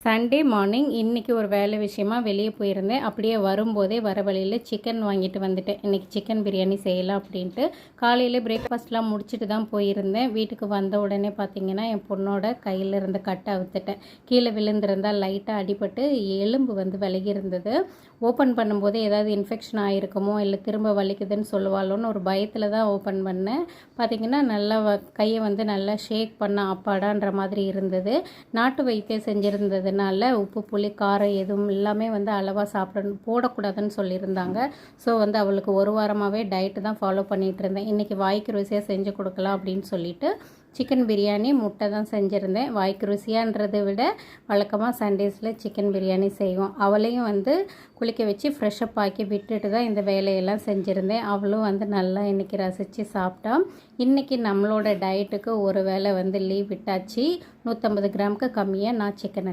Sunday morning இன்றைக்கி ஒரு வேலை விஷயமா வெளியே போயிருந்தேன். அப்படியே வரும்போதே வர வழியில் சிக்கன் வாங்கிட்டு வந்துட்டேன். இன்றைக்கி சிக்கன் பிரியாணி செய்யலாம் அப்படின்ட்டு காலையில் பிரேக்ஃபாஸ்ட்லாம் முடிச்சுட்டு தான் போயிருந்தேன். வீட்டுக்கு வந்த உடனே பார்த்திங்கன்னா என் பொண்ணோட கையில் இருந்த கட்டை அவுத்துட்டேன். கீழே விழுந்திருந்தால் லைட்டாக அடிபட்டு எலும்பு விலகி இருந்தது. ஓப்பன் பண்ணும்போதே ஏதாவது இன்ஃபெக்ஷன் ஆகிருக்குமோ இல்லை திரும்ப வலிக்குதுன்னு சொல்லுவாளோன்னு ஒரு பயத்தில் தான் ஓப்பன் பண்ணேன். பார்த்திங்கன்னா நல்லா கையை நல்லா ஷேக் பண்ண அப்பாடான்ற மாதிரி இருந்தது. நாட்டு வைத்தியம் செஞ்சுருந்ததுனால உப்பு புளி காரம் எதுவும் எல்லாமே அளவாக சாப்பிடணும் போடக்கூடாதுன்னு சொல்லியிருந்தாங்க. ஸோ அவளுக்கு ஒரு வாரமாகவே டயட்டு தான் ஃபாலோ பண்ணிகிட்டு இருந்தேன். இன்றைக்கி வாய்க்கு ருசியாக செஞ்சு கொடுக்கலாம் அப்படின்னு சொல்லிட்டு சிக்கன் பிரியாணி முட்டை தான் செஞ்சுருந்தேன். வாய்க்கு ருசியான்றதை விட வழக்கமாக சண்டேஸில் சிக்கன் பிரியாணி செய்வோம். அவளையும் குளிக்க வச்சு ஃப்ரெஷ்அப் ஆக்கி விட்டுட்டு தான் இந்த வேலையெல்லாம் செஞ்சுருந்தேன். அவளும் நல்லா இன்றைக்கி ரசித்து சாப்பிட்டா. இன்றைக்கி நம்மளோட டயட்டுக்கு ஒரு வேளை லீவ் விட்டாச்சு. 150 கிராமுக்கு கம்மியாக நான் சிக்கன்